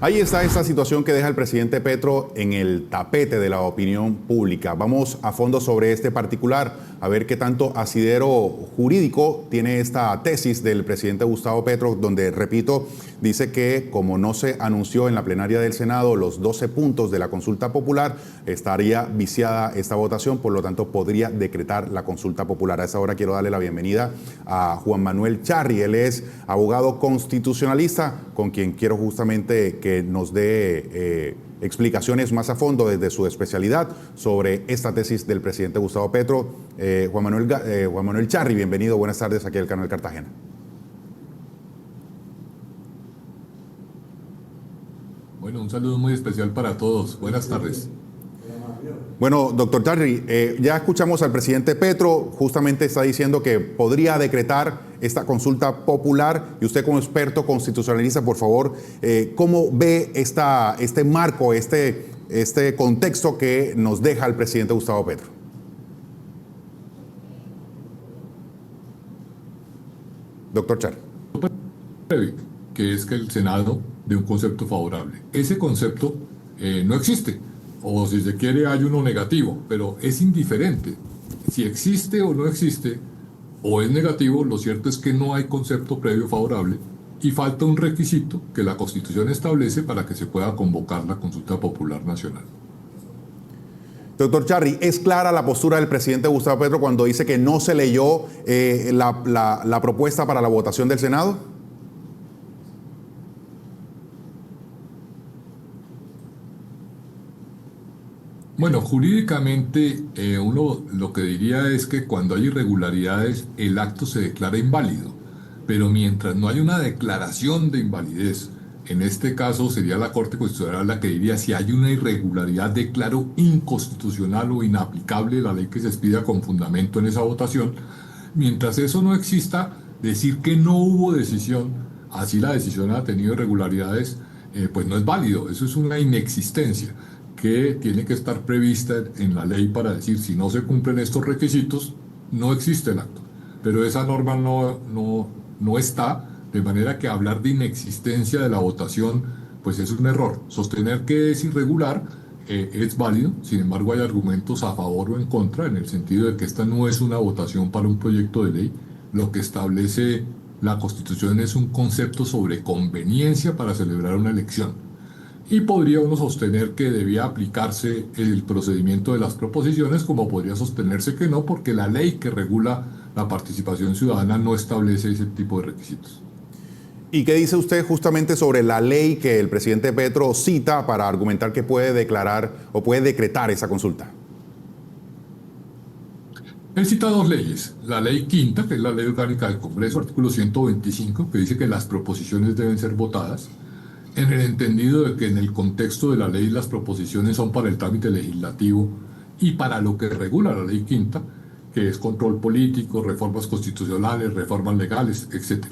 Ahí está esta situación que deja el presidente Petro en el tapete de la opinión pública. Vamos a fondo sobre este particular, a ver qué tanto asidero jurídico tiene esta tesis del presidente Gustavo Petro, donde, repito, dice que como no se anunció en la plenaria del Senado los 12 puntos de la consulta popular, estaría viciada esta votación, por lo tanto podría decretar la consulta popular. A esa hora quiero darle la bienvenida a Juan Manuel Charri. Él es abogado constitucionalista, con quien quiero justamente que nos dé explicaciones más a fondo desde su especialidad sobre esta tesis del presidente Gustavo Petro. Juan Manuel Charri, bienvenido, buenas tardes aquí al canal Cartagena. Bueno, un saludo muy especial para todos. Buenas tardes. Bueno, doctor Charri, ya escuchamos al presidente Petro, justamente está diciendo que podría decretar esta consulta popular, y usted como experto constitucionalista, por favor, ¿cómo ve este marco, este contexto que nos deja el presidente Gustavo Petro? Doctor Charri. Que es que el Senado dé un concepto favorable. Ese concepto no existe, o si se quiere hay uno negativo, pero es indiferente. Si existe o no existe, o es negativo, lo cierto es que no hay concepto previo favorable y falta un requisito que la Constitución establece para que se pueda convocar la consulta popular nacional. Doctor Charri, ¿es clara la postura del presidente Gustavo Petro cuando dice que no se leyó la propuesta para la votación del Senado? Bueno, jurídicamente uno lo que diría es que cuando hay irregularidades el acto se declara inválido, pero mientras no hay una declaración de invalidez, en este caso sería la Corte Constitucional la que diría si hay una irregularidad, declaro inconstitucional o inaplicable la ley que se expida con fundamento en esa votación. Mientras eso no exista, decir que no hubo decisión, así la decisión ha tenido irregularidades, pues no es válido, eso es una inexistencia que tiene que estar prevista en la ley para decir si no se cumplen estos requisitos, no existe el acto. Pero esa norma no está, de manera que hablar de inexistencia de la votación, pues es un error. Sostener que es irregular es válido, sin embargo hay argumentos a favor o en contra, en el sentido de que esta no es una votación para un proyecto de ley. Lo que establece la Constitución es un concepto sobre conveniencia para celebrar una elección. Y podría uno sostener que debía aplicarse el procedimiento de las proposiciones, como podría sostenerse que no, porque la ley que regula la participación ciudadana no establece ese tipo de requisitos. ¿Y qué dice usted justamente sobre la ley que el presidente Petro cita para argumentar que puede declarar o puede decretar esa consulta? Él cita dos leyes. La ley quinta, que es la ley orgánica del Congreso, artículo 125, que dice que las proposiciones deben ser votadas, en el entendido de que en el contexto de la ley las proposiciones son para el trámite legislativo y para lo que regula la ley quinta, que es control político, reformas constitucionales, reformas legales, etc.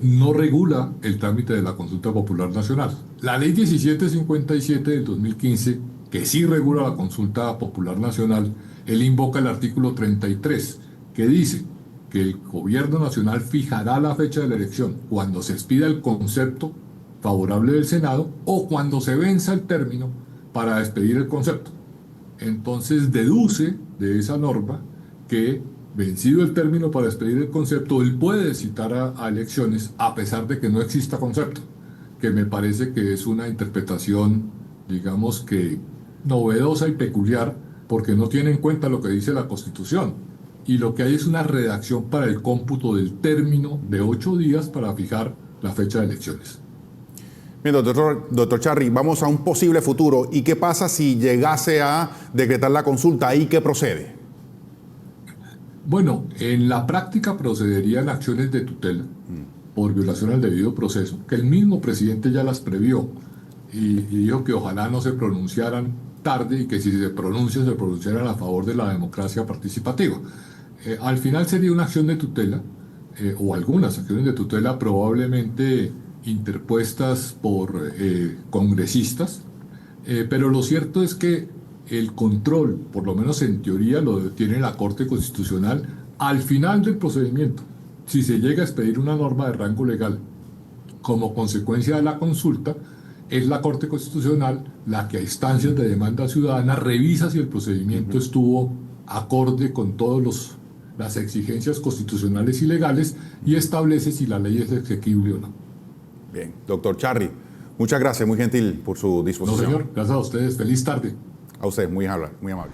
No regula el trámite de la consulta popular nacional. La ley 1757 del 2015, que sí regula la consulta popular nacional, él invoca el artículo 33, que dice que el gobierno nacional fijará la fecha de la elección cuando se expida el concepto favorable del Senado o cuando se venza el término para despedir el concepto. Entonces deduce de esa norma que, vencido el término para despedir el concepto, él puede citar a elecciones a pesar de que no exista concepto, que me parece que es una interpretación, digamos que novedosa y peculiar, porque no tiene en cuenta lo que dice la Constitución, y lo que hay es una redacción para el cómputo del término de 8 días para fijar la fecha de elecciones. Bien, doctor Charri, vamos a un posible futuro. ¿Y qué pasa si llegase a decretar la consulta? ¿Ahí qué procede? Bueno, en la práctica procederían acciones de tutela por violación al debido proceso, que el mismo presidente ya las previó y dijo que ojalá no se pronunciaran tarde y que si se pronunciaran a favor de la democracia participativa. Al final sería una acción de tutela, o algunas acciones de tutela probablemente interpuestas por congresistas, pero lo cierto es que el control, por lo menos en teoría, lo tiene la Corte Constitucional al final del procedimiento. Si se llega a expedir una norma de rango legal como consecuencia de la consulta, es la Corte Constitucional la que a instancias de demanda ciudadana revisa si el procedimiento estuvo acorde con todas las exigencias constitucionales y legales y establece si la ley es exequible o no. Bien, doctor Charri, muchas gracias, muy gentil por su No, disposición. señor, gracias a ustedes. Feliz tarde. A usted, muy amable. Muy amable.